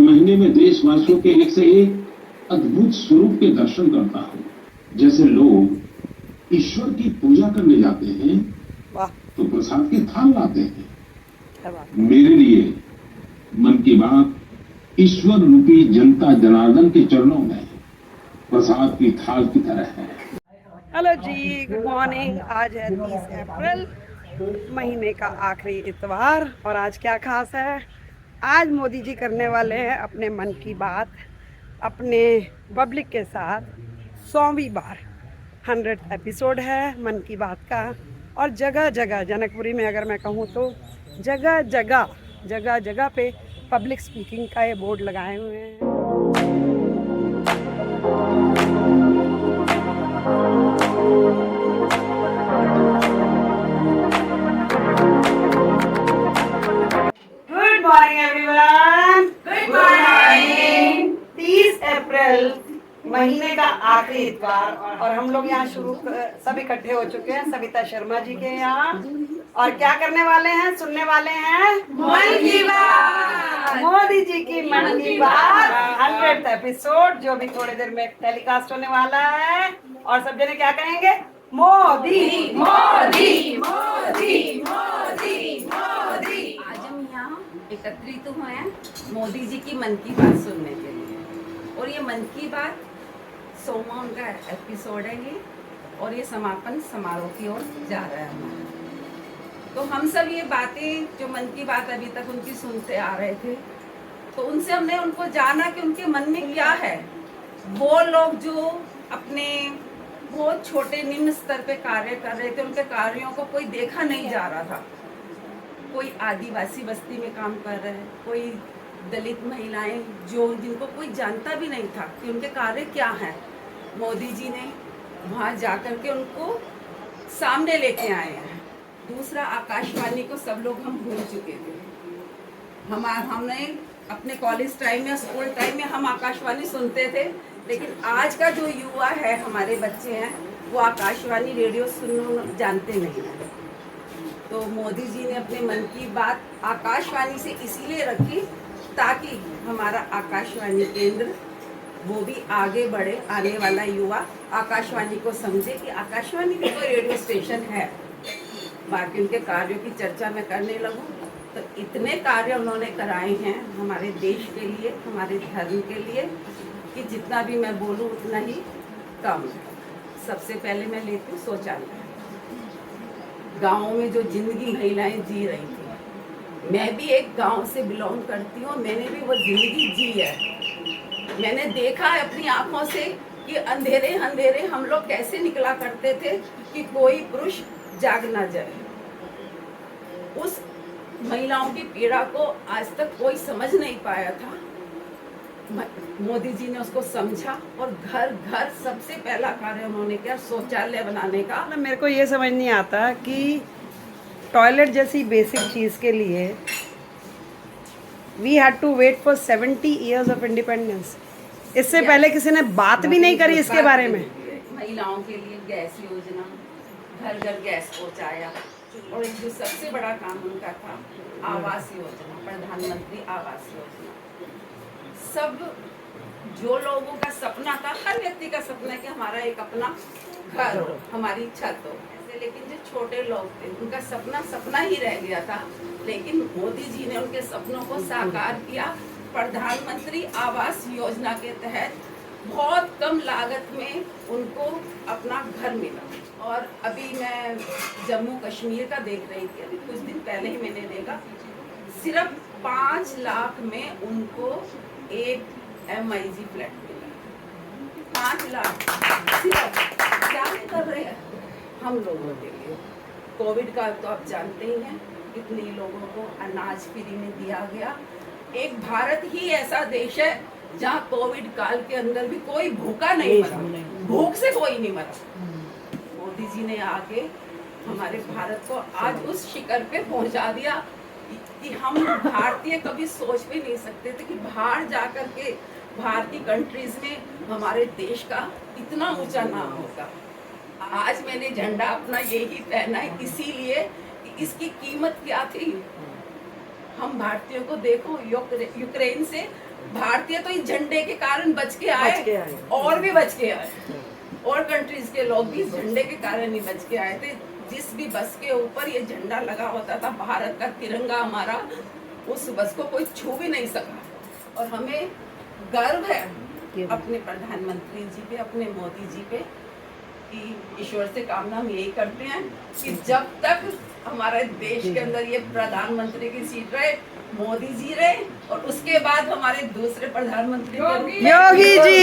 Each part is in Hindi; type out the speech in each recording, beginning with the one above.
महीने में देशवासियों के एक से एक अद्भुत स्वरूप के दर्शन करता हूँ। जैसे लोग ईश्वर की पूजा करने जाते हैं वाह, तो प्रसाद की थाल लाते हैं। क्या बात। मेरे लिए मन की बात ईश्वर रूपी जनता जनार्दन के चरणों में प्रसाद की थाल की तरह है। हेलो जी, गुड मॉर्निंग। आज है 30 अप्रैल, महीने का आखिरी इतवार। और आज क्या खास है? आज मोदी जी करने वाले हैं अपने मन की बात अपने पब्लिक के साथ 100वीं बार। 100th एपिसोड है मन की बात का। और जगह जगह जनकपुरी में अगर मैं कहूँ तो जगह जगह पे पब्लिक स्पीकिंग का ये बोर्ड लगाए हुए हैं। Good morning everyone. Good morning. 30 अप्रैल, महीने का आखिरी इतवार, और हम लोग यहाँ सब इकट्ठे हो चुके हैं सविता शर्मा जी के यहाँ। और क्या करने वाले हैं? सुनने वाले हैं मन की बात, मोदी जी की मन की बात 100th एपिसोड, जो भी थोड़ी देर में टेलीकास्ट होने वाला है। और सब जने क्या कहेंगे? मोदी मोदी मोदी मोदी मोदी। आज हम यहाँ एकत्रित हुए हैं मोदी जी की मन की बात सुनने के लिए। और ये मन की बात 100वां उनका एपिसोड है ये, और ये समापन समारोह की ओर जा रहा है हमारा। तो हम सब ये बातें जो मन की बात अभी तक उनकी सुनते आ रहे थे, तो उनसे हमने उनको जाना कि उनके मन में क्या है। वो लोग जो अपने बहुत छोटे निम्न स्तर पे कार्य कर रहे थे, उनके कार्यों को कोई देखा नहीं जा रहा था। कोई आदिवासी बस्ती में काम कर रहे हैं, कोई दलित महिलाएं जो जिनको कोई जानता भी नहीं था कि उनके कार्य क्या हैं। मोदी जी ने वहाँ जाकर के उनको सामने लेके आए हैं। दूसरा, आकाशवाणी को सब लोग हम भूल चुके थे। हमने अपने कॉलेज टाइम में, स्कूल टाइम में हम आकाशवाणी सुनते थे, लेकिन आज का जो युवा है, हमारे बच्चे हैं, वो आकाशवाणी रेडियो सुनना जानते नहीं हैं। तो मोदी जी ने अपने मन की बात आकाशवाणी से इसीलिए रखी ताकि हमारा आकाशवाणी केंद्र वो भी आगे बढ़े। आने वाला युवा आकाशवाणी को समझे कि आकाशवाणी भी कोई रेडियो स्टेशन है। बाकी उनके कार्यों की चर्चा मैं करने लगूं तो इतने कार्य उन्होंने कराए हैं हमारे देश के लिए, हमारे धर्म के लिए, कि जितना भी मैं बोलूं उतना ही कम है। सबसे पहले मैं लेती हूँ शौचालय। गाँव में जो जिंदगी महिलाएं जी रही थी, मैं भी एक गांव से बिलोंग करती हूँ, मैंने भी वो जिंदगी जी है। मैंने देखा है अपनी आंखों से कि अंधेरे अंधेरे हम लोग कैसे निकला करते थे कि कोई पुरुष जाग ना जाए। उस महिलाओं की पीड़ा को आज तक कोई समझ नहीं पाया था। मोदी जी ने उसको समझा और घर घर सबसे पहला कार्य उन्होंने किया शौचालय बनाने का। मेरे को ये समझ नहीं आता कि टॉयलेट जैसी बेसिक चीज़ के लिए we had to wait for 70 years of independence. इससे पहले किसी ने बात भी नहीं करी इसके बारे में। महिलाओं के लिए गैस योजना, घर घर गैस पहुंचाया। और जो सबसे बड़ा काम उनका था आवास योजना, प्रधानमंत्री आवास योजना। सब जो लोगों का सपना था, हर व्यक्ति का सपना कि हमारा एक अपना घर हो, हमारी छत हो, ऐसे। लेकिन जो छोटे लोग थे उनका सपना सपना ही रह गया था। लेकिन मोदी जी ने उनके सपनों को साकार किया। प्रधानमंत्री आवास योजना के तहत बहुत कम लागत में उनको अपना घर मिला। और अभी मैं जम्मू कश्मीर का देख रही थी, अभी कुछ दिन पहले ही मैंने देखा, सिर्फ 5 लाख में उनको एक MIG फ्लैट मिला। 5 लाख सिर्फ। क्या कर रहे हैं हम लोगों के लिए? कोविड का तो आप जानते ही हैं, कितने लोगों को अनाज फ्री में दिया गया। एक भारत ही ऐसा देश है जहाँ कोविड काल के अंदर भी कोई भूखा नहीं मरा, भूख से कोई नहीं मरा। मोदी जी ने आके हमारे भारत को आज उस शिखर पे पहुंचा दिया कि हम भारतीय कभी सोच भी नहीं सकते थे कि बाहर जाकर के भारतीय कंट्रीज में हमारे देश का इतना ऊंचा नाम होगा। आज मैंने झंडा अपना यही पहना है, इसीलिए कि इसकी कीमत क्या थी। हम भारतीयों को देखो, यूक्रेन से भारतीय तो इस झंडे के कारण बच के बच के आए आए। और भी बच के आए, और कंट्रीज के लोग भी इस झंडे के कारण ही बच के आए थे। जिस भी बस के ऊपर ये झंडा लगा होता था, भारत का तिरंगा हमारा, उस बस को कोई छू भी नहीं सका। और हमें गर्व है अपने प्रधानमंत्री जी पे, अपने मोदी जी पे, कि ईश्वर से कामना हम यही करते हैं कि जब तक हमारे देश के अंदर ये प्रधानमंत्री की सीट रहे, मोदी जी रहे, और उसके बाद हमारे दूसरे प्रधानमंत्री योगी जी,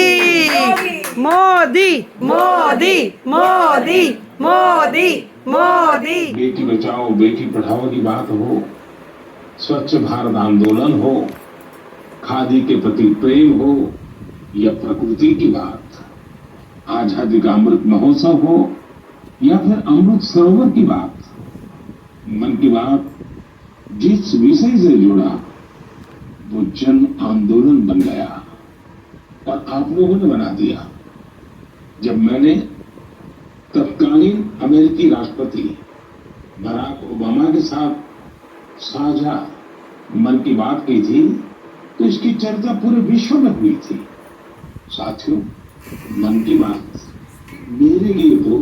मोदी मोदी मोदी मोदी मोदी। बेटी बचाओ बेटी पढ़ाओ की बात हो, स्वच्छ भारत आंदोलन हो, खादी के प्रति प्रेम हो, या प्रकृति की बात, आजादी का अमृत महोत्सव हो, या फिर अमृत सरोवर की बात, मन की बात जिस विषय से जुड़ा वो जन आंदोलन बन गया और आप लोगों ने बना दिया। जब मैंने तत्कालीन अमेरिकी राष्ट्रपति बराक ओबामा के साथ साझा मन की बात की थी, तो इसकी चर्चा पूरे विश्व में हुई थी। साथियों, मन की बात मेरे लिए तो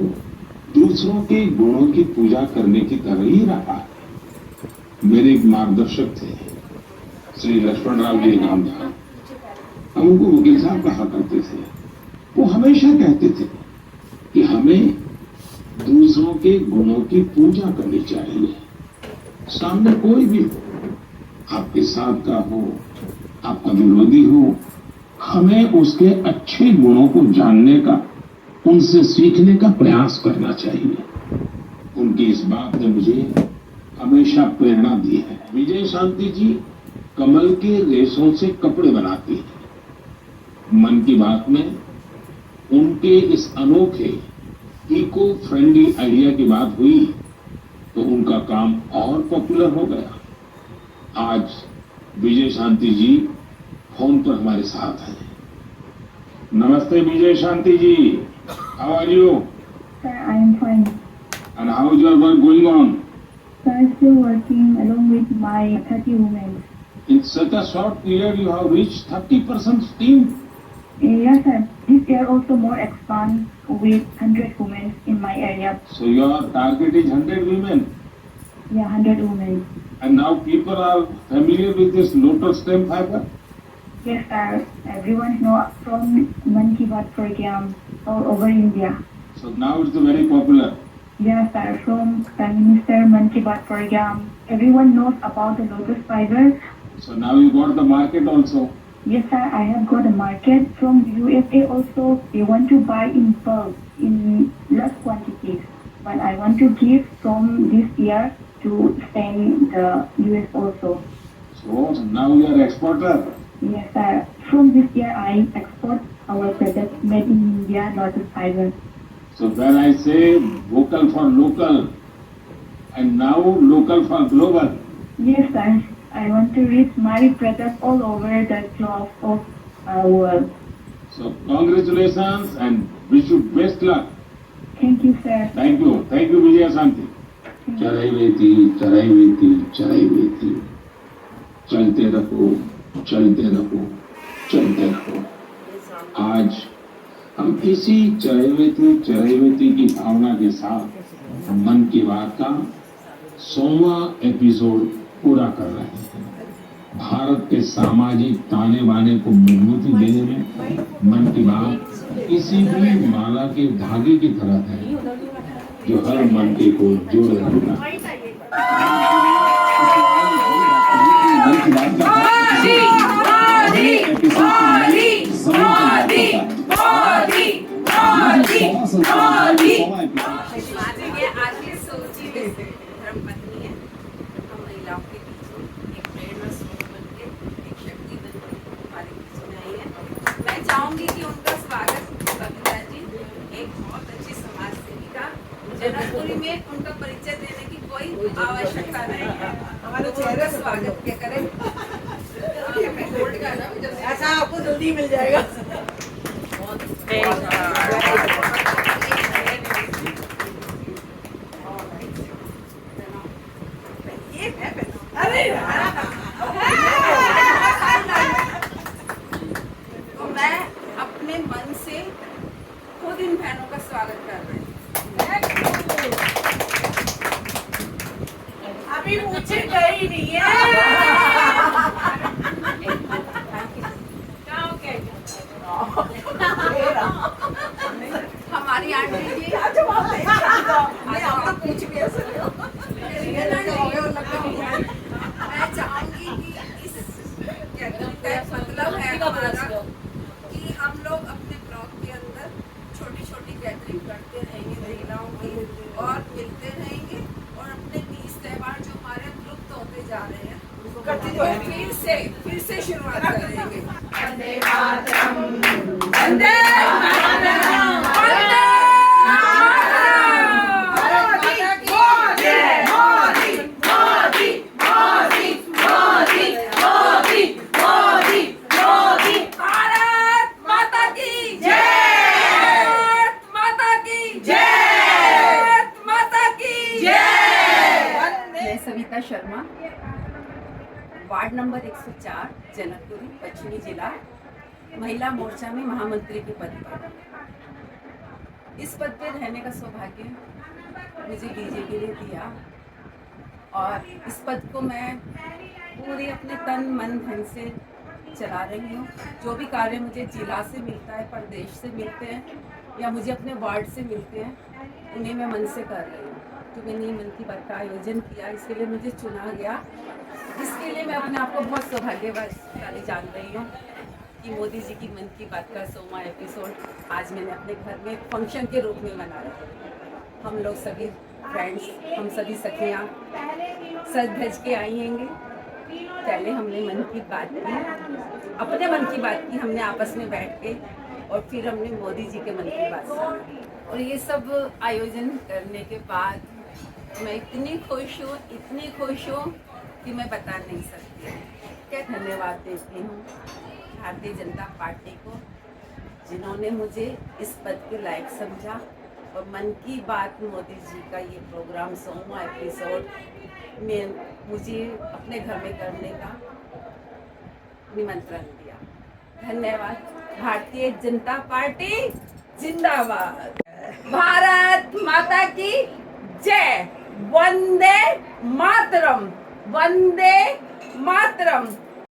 दूसरों के गुणों की पूजा करने की तरह ही रहा है। मेरे एक मार्गदर्शक थे, श्री लक्ष्मण राव जी नाम था, हम उनको वकील साहब कहा करते थे। वो हमेशा कहते थे कि हमें दूसरों के गुणों की पूजा करनी चाहिए। सामने कोई भी हो, आपके साथ का हो, आपका विरोधी हो, हमें उसके अच्छे गुणों को जानने का, उनसे सीखने का प्रयास करना चाहिए। उनकी इस बात ने मुझे हमेशा प्रेरणा दी है। विजय शांति जी कमल के रेशों से कपड़े बनाती हैं। मन की बात में उनके इस अनोखे इको फ्रेंडली आइडिया की बात हुई तो उनका काम और पॉपुलर हो गया। आज विजय शांति जी फोन पर हमारे साथ हैं। नमस्ते Vijay Shanti ji, how are you? Sir, I am fine. And how is your work going on? Sir, I am still working along with my 30 women. In such a short period, you have reached 30% team. Yes, sir. This year also more expand with 100 women in my area. So your target is 100 women. Yeah, 100 women. And now people are familiar with this lotus stem fiber. Yes, sir. Everyone know from Man Ki Baat program all over India. So now it's very popular. Yes, sir. From Prime Minister Man Ki Baat program, everyone knows about the lotus fiber. So now you got the market also. Yes, sir. I have got a market from USA also. They want to buy in bulk in large quantities, but I want to give from this year to send the US also. So now you are exporter. Yes, sir. From this year, I export our product made in India, lotus fiber. So when I say vocal for local, and now local for global. Yes, sir. I want to reach my product all over the globe of world. So congratulations and wish you best luck. Thank you, sir. Thank you Vijaya Shanti. चराई वेती चराई वेती चराई वेती, चलते रहो चलते रहो चलते रहो। आज हम इसी चराइवेती की भावना के साथ मन की बात का 100वां एपिसोड पूरा कर रहे हैं। भारत के सामाजिक ताने बाने को मजबूती देने में मन की बात किसी भी माला के धागे की तरह है जो हर मनके को जोड़ रखता है। मन की बात का आगे सोची धर्मपत्नी है, हम महिलाओं के बीच एक प्रेरणा स्रोत बनके, एक शक्ति बनके हमारे बीच में आई है। मैं चाहूंगी कि उनका स्वागत कविता जी, एक बहुत अच्छी समाज सेविका, जनकपुरी में उनका परिचय देने की कोई आवश्यकता नहीं है। हमारे चेहरे स्वागत के करें। ऐसा आपको जल्दी मिल जाएगा। स्वागत कर रहे हैं। अभी मुझे गई नहीं है। हमारी आंटी जी मैं चाहूंगी कि इस गैदरिंग का मतलब है हमारा कि हम लोग अपने ब्लॉग के अंदर छोटी छोटी गैदरिंग करते रहेंगे महिलाओं की और मिलते रहेंगे और अपने तीज त्योहार जो हमारे लुप्त होते जा रहे हैं फिर से शुरुआत करेंगे। वंदे मातरम, वंदे मातरम, वंदे सविता शर्मा, वार्ड नंबर 104, जनकपुरी, पश्चिमी जिला, महिला मोर्चा में महामंत्री के पद पर। इस पद पर रहने का सौभाग्य मुझे बीजेपी ने दिया और इस पद को मैं पूरे अपने तन मन धन से चला रही हूँ। जो भी कार्य मुझे जिला से मिलता है, प्रदेश से मिलते हैं या मुझे अपने वार्ड से मिलते हैं, उन्हें मैं मन से कर रही हूँ। तो मैंने मन की बात का आयोजन किया, इसके लिए मुझे चुना गया। इसके लिए मैं अपने आप को बहुत सौभाग्यशाली जान रही हूँ कि मोदी जी की मन की बात का 100वां एपिसोड आज मैंने अपने घर में फंक्शन के रूप में मनाया। हम लोग सभी फ्रेंड्स, हम सभी सखियाँ सज धज के आई हैंगे। पहले हमने मन की बात की, अपने मन की बात की हमने आपस में बैठ के, और फिर हमने मोदी जी के मन की बात सुनी। और ये सब आयोजन करने के बाद मैं इतनी खुश हूँ कि मैं बता नहीं सकती। क्या धन्यवाद देती हूँ भारतीय जनता पार्टी को, जिन्होंने मुझे इस पद के लायक समझा और मन की बात मोदी जी का ये प्रोग्राम 100वां एपिसोड में मुझे अपने घर में करने का निमंत्रण दिया। धन्यवाद। भारतीय जनता पार्टी जिंदाबाद। भारत माता की जय। वंदे मातरम, वंदे मातरम।